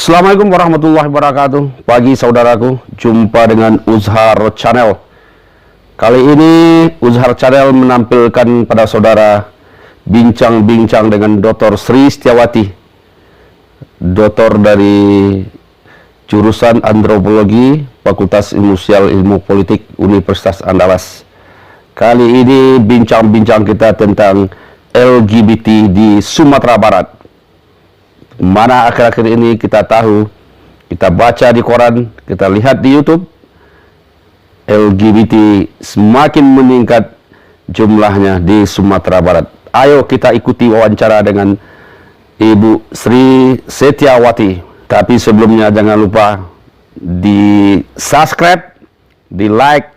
Assalamualaikum warahmatullahi wabarakatuh. Pagi saudaraku, jumpa dengan Uzhar Channel. Kali ini Uzhar Channel menampilkan pada saudara bincang-bincang dengan Dr. Sri Setiawati, doktor dari jurusan Antropologi, Fakultas Ilmu Sosial Ilmu Politik Universitas Andalas. Kali ini bincang-bincang kita tentang LGBT di Sumatera Barat. Mana akhir-akhir ini kita tahu, kita baca di koran, kita lihat di YouTube, LGBT semakin meningkat jumlahnya di Sumatera Barat. Ayo kita ikuti wawancara dengan Ibu Sri Setiawati. Tapi sebelumnya jangan lupa di subscribe, di like,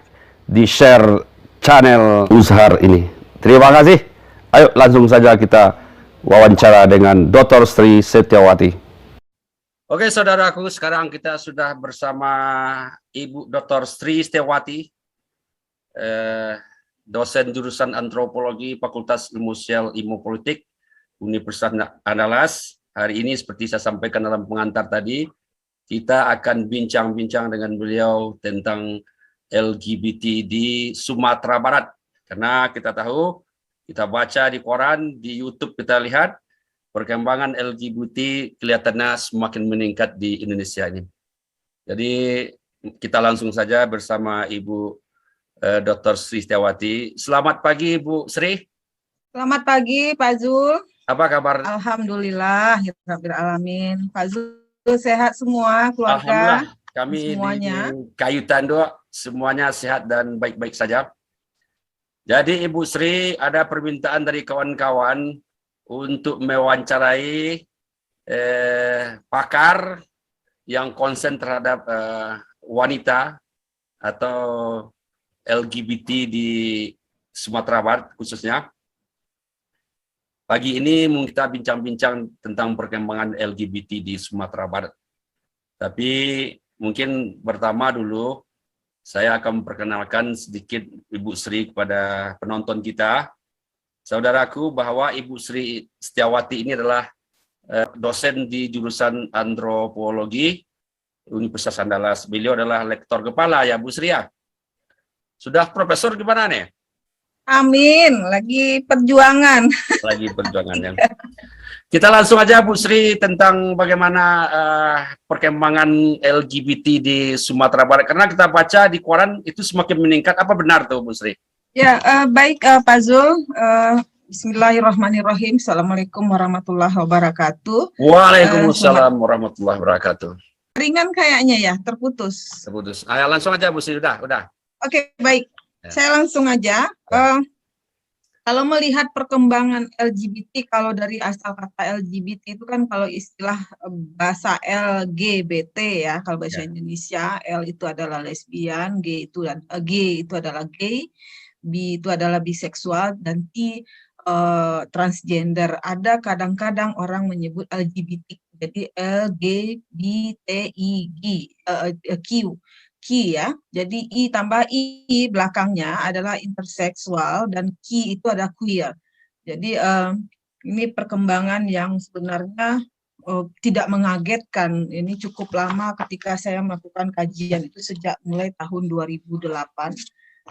di share channel Uzhar ini. Terima kasih. Ayo langsung saja kita wawancara dengan Dr. Sri Setiawati. Oke saudaraku, sekarang kita sudah bersama Ibu Dr. Sri Setiawati, dosen jurusan Antropologi Fakultas Ilmu Sosial Ilmu Politik Universitas Andalas. Hari ini seperti saya sampaikan dalam pengantar tadi, kita akan bincang-bincang dengan beliau tentang LGBT di Sumatera Barat. Karena kita tahu, kita baca di koran, di YouTube kita lihat perkembangan LGBT kelihatannya semakin meningkat di Indonesia ini. Jadi kita langsung saja bersama Ibu Dr. Sri Setiawati. Selamat pagi Ibu Sri. Selamat pagi Pak Zul. Apa kabar? Alhamdulillah, alamin. Pak Zul sehat semua keluarga. Alhamdulillah, kami semuanya di Kayutan semuanya sehat dan baik-baik saja. Jadi Ibu Sri, ada permintaan dari kawan-kawan untuk mewawancarai pakar yang konsen terhadap wanita atau LGBT di Sumatera Barat khususnya. Pagi ini kita bincang-bincang tentang perkembangan LGBT di Sumatera Barat. Tapi mungkin pertama dulu saya akan memperkenalkan sedikit Ibu Sri kepada penonton kita. Saudaraku, bahwa Ibu Sri Setiawati ini adalah dosen di jurusan Antropologi Universitas Andalas. Beliau adalah lektor kepala ya Bu Sri ya. Sudah profesor gimana nih? Amin, lagi perjuangan. Lagi perjuangan ya. Kita langsung aja Bu Sri tentang bagaimana perkembangan LGBT di Sumatera Barat. Karena kita baca di koran itu semakin meningkat. Apa benar tuh Bu Sri? Ya, baik Pak Zul. Bismillahirrahmanirrahim. Assalamualaikum warahmatullahi wabarakatuh. Waalaikumsalam warahmatullahi wabarakatuh. Ringan kayaknya ya, terputus. Terputus. Ayo langsung aja Bu Sri, udah. Oke, baik. Ya. Saya langsung aja. Kalau melihat perkembangan LGBT, kalau dari asal kata LGBT itu kan kalau istilah bahasa LGBT ya, kalau bahasa Indonesia, L itu adalah lesbian, G itu adalah gay, B itu adalah biseksual, dan T transgender. Ada kadang-kadang orang menyebut LGBT, jadi L, G, B, T, I, Q. Ya, jadi I tambah I belakangnya adalah interseksual dan Q itu ada queer. Jadi ini perkembangan yang sebenarnya tidak mengagetkan. Ini cukup lama ketika saya melakukan kajian itu sejak mulai tahun 2008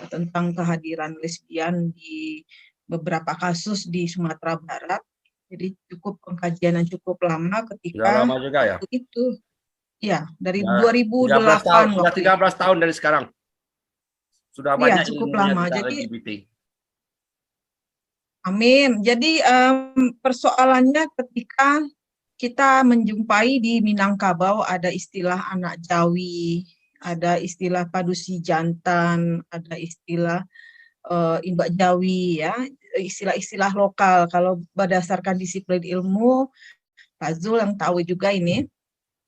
tentang kehadiran lesbian di beberapa kasus di Sumatera Barat. Jadi cukup pengkajian yang cukup lama ketika lama juga ya? Itu. Ya, dari 2008. Sudah 13 tahun dari sekarang. Sudah banyak cukup lama. Jadi LGBT. Amin. Jadi persoalannya ketika kita menjumpai di Minangkabau ada istilah anak Jawi, ada istilah padusi jantan, ada istilah imbak Jawi ya, istilah-istilah lokal. Kalau berdasarkan disiplin ilmu, Pak Zul yang tahu juga ini,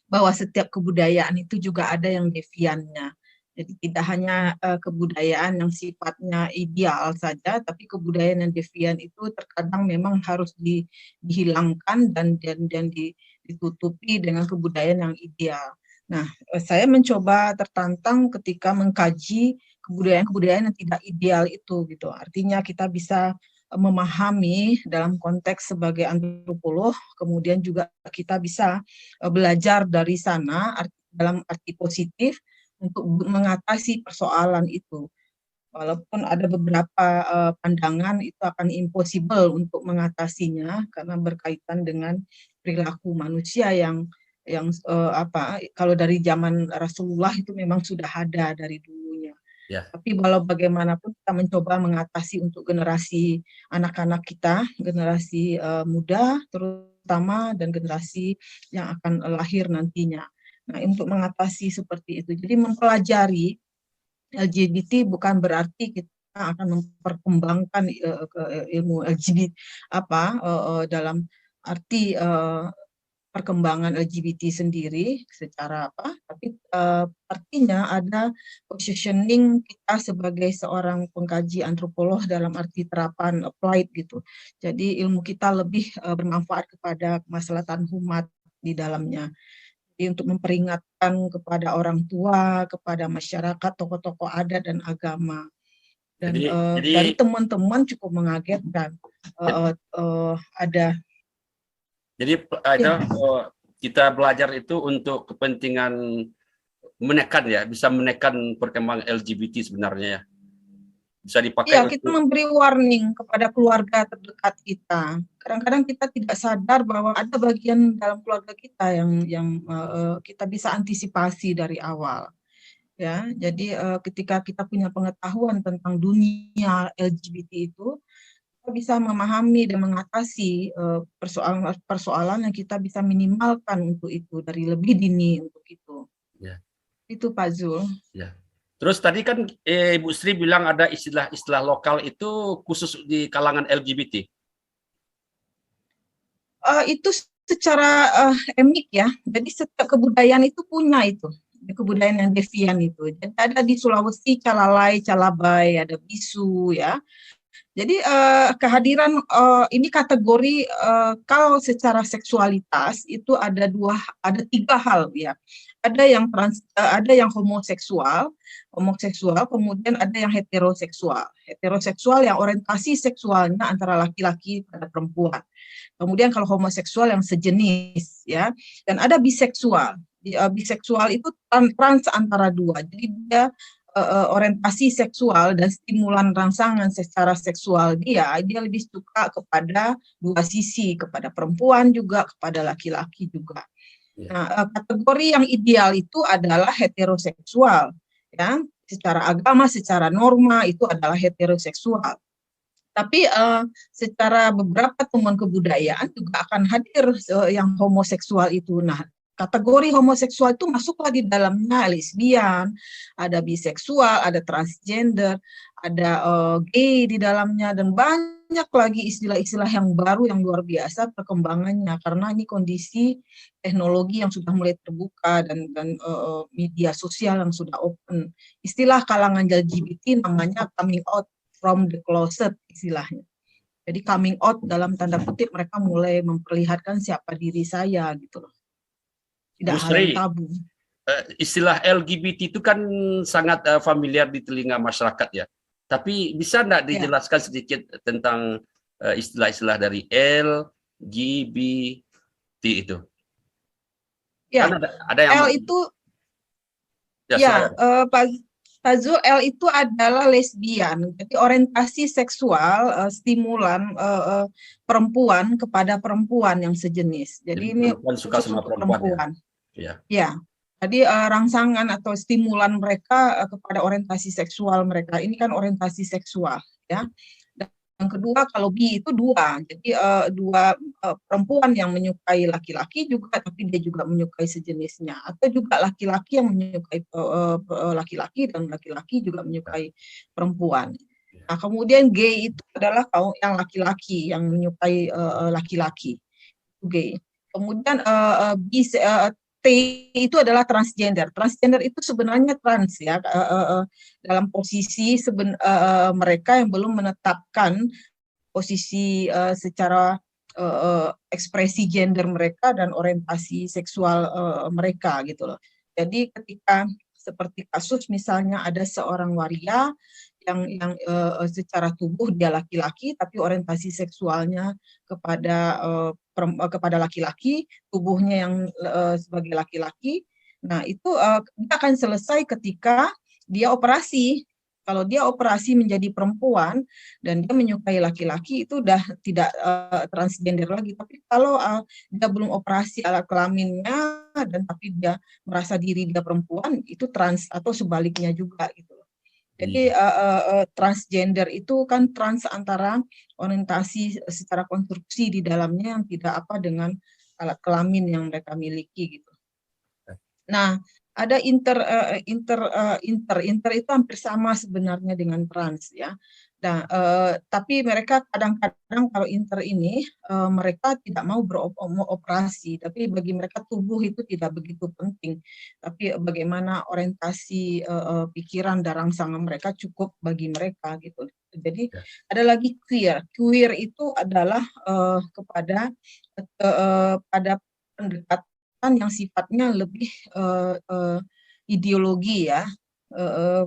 bahwa setiap kebudayaan itu juga ada yang deviannya. Jadi tidak hanya kebudayaan yang sifatnya ideal saja, tapi kebudayaan yang devian itu terkadang memang harus dihilangkan dan ditutupi dengan kebudayaan yang ideal. Nah, saya mencoba tertantang ketika mengkaji kebudayaan-kebudayaan yang tidak ideal itu, gitu. Artinya kita bisa memahami dalam konteks sebagai antropolog, kemudian juga kita bisa belajar dari sana dalam arti positif untuk mengatasi persoalan itu. Walaupun ada beberapa pandangan itu akan impossible untuk mengatasinya karena berkaitan dengan perilaku manusia yang kalau dari zaman Rasulullah itu memang sudah ada dari dulunya. Ya. Tapi walau bagaimanapun kita mencoba mengatasi untuk generasi anak-anak kita, generasi muda terutama dan generasi yang akan lahir nantinya. Nah, untuk mengatasi seperti itu. Jadi mempelajari LGBT bukan berarti kita akan memperkembangkan ilmu LGBT dalam arti perkembangan LGBT sendiri secara tapi artinya ada positioning kita sebagai seorang pengkaji antropolog dalam arti terapan applied gitu. Jadi ilmu kita lebih bermanfaat kepada kemaslahatan umat di dalamnya. Jadi untuk memperingatkan kepada orang tua, kepada masyarakat, tokoh-tokoh adat dan agama. Dan dari teman-teman cukup mengagetkan. Ada Jadi kita belajar itu untuk kepentingan menekan ya, bisa menekan perkembangan LGBT sebenarnya ya. Bisa dipakai. Iya, kita memberi warning kepada keluarga terdekat kita. Kadang-kadang kita tidak sadar bahwa ada bagian dalam keluarga kita yang kita bisa antisipasi dari awal. Ya, jadi ketika kita punya pengetahuan tentang dunia LGBT itu, kita bisa memahami dan mengatasi persoalan-persoalan yang kita bisa minimalkan untuk itu dari lebih dini untuk itu. Ya. Itu Pak Zul. Ya. Terus tadi kan Ibu Sri bilang ada istilah-istilah lokal itu khusus di kalangan LGBT. Itu secara endemik ya. Jadi setiap kebudayaan itu punya itu. Kebudayaan yang devian itu. Jadi ada di Sulawesi calalai, calabai, ada bisu ya. Jadi kehadiran ini kategori kalau secara seksualitas itu ada tiga hal ya. Ada yang homoseksual, kemudian ada yang heteroseksual. Heteroseksual yang orientasi seksualnya antara laki-laki pada perempuan. Kemudian kalau homoseksual yang sejenis ya. Dan ada biseksual. Biseksual itu trans antara dua. Jadi dia orientasi seksual dan stimulan rangsangan secara seksual dia lebih suka kepada dua sisi, kepada perempuan juga, kepada laki-laki juga. Nah, kategori yang ideal itu adalah heteroseksual, ya, secara agama, secara norma itu adalah heteroseksual. Tapi secara beberapa temuan kebudayaan juga akan hadir yang homoseksual itu. Nah, kategori homoseksual itu masuklah di dalamnya lesbian, ada biseksual, ada transgender, ada gay di dalamnya, dan banyak lagi istilah-istilah yang baru yang luar biasa perkembangannya karena ini kondisi teknologi yang sudah mulai terbuka dan media sosial yang sudah open. Istilah kalangan LGBT namanya coming out from the closet istilahnya. Jadi coming out dalam tanda kutip mereka mulai memperlihatkan siapa diri saya gitu loh. Tidak hal yang tabu. Istilah LGBT itu kan sangat familiar di telinga masyarakat ya. Tapi bisa enggak dijelaskan sedikit tentang istilah-istilah dari LGBT itu? Ya, kan ada yang L itu Pak Zul, L itu adalah lesbian. Jadi orientasi seksual stimulan perempuan kepada perempuan yang sejenis. Jadi ini suka sama perempuan. Ya. Jadi rangsangan atau stimulan mereka kepada orientasi seksual mereka. Ini kan orientasi seksual, ya. Dan yang kedua kalau bi itu dua. Jadi dua perempuan yang menyukai laki-laki juga, tapi dia juga menyukai sejenisnya. Atau juga laki-laki yang menyukai laki-laki dan laki-laki juga menyukai perempuan. Nah, kemudian gay itu adalah kaum yang laki-laki yang menyukai laki-laki. Gay. Kemudian T itu adalah transgender. Transgender itu sebenarnya trans ya, dalam posisi mereka yang belum menetapkan posisi secara ekspresi gender mereka dan orientasi seksual mereka gitu loh. Jadi ketika seperti kasus misalnya ada seorang waria secara tubuh dia laki-laki tapi orientasi seksualnya kepada laki-laki, tubuhnya yang sebagai laki-laki. Nah, itu dia akan selesai ketika dia operasi. Kalau dia operasi menjadi perempuan dan dia menyukai laki-laki, itu udah tidak transgender lagi. Tapi kalau dia belum operasi alat kelaminnya dan tapi dia merasa diri dia perempuan, itu trans atau sebaliknya juga gitu. Jadi transgender itu kan trans antara orientasi secara konstruksi di dalamnya yang tidak apa dengan alat kelamin yang mereka miliki gitu. Nah, ada inter itu hampir sama sebenarnya dengan trans ya. Nah, tapi mereka kadang-kadang kalau inter ini mereka tidak mau beroperasi, tapi bagi mereka tubuh itu tidak begitu penting. Tapi bagaimana orientasi pikiran dan rangsangan mereka cukup bagi mereka gitu. Jadi ada lagi queer. Queer itu adalah pada pendekatan yang sifatnya lebih ideologi ya,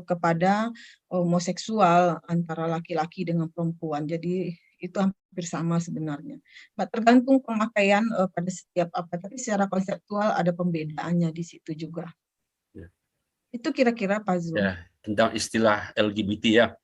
kepada homoseksual antara laki-laki dengan perempuan. Jadi itu hampir sama sebenarnya. Tergantung pemakaian pada setiap apa, tapi secara konseptual ada pembedaannya di situ juga. Ya. Itu kira-kira Pak Zul. Ya, tentang istilah LGBT ya.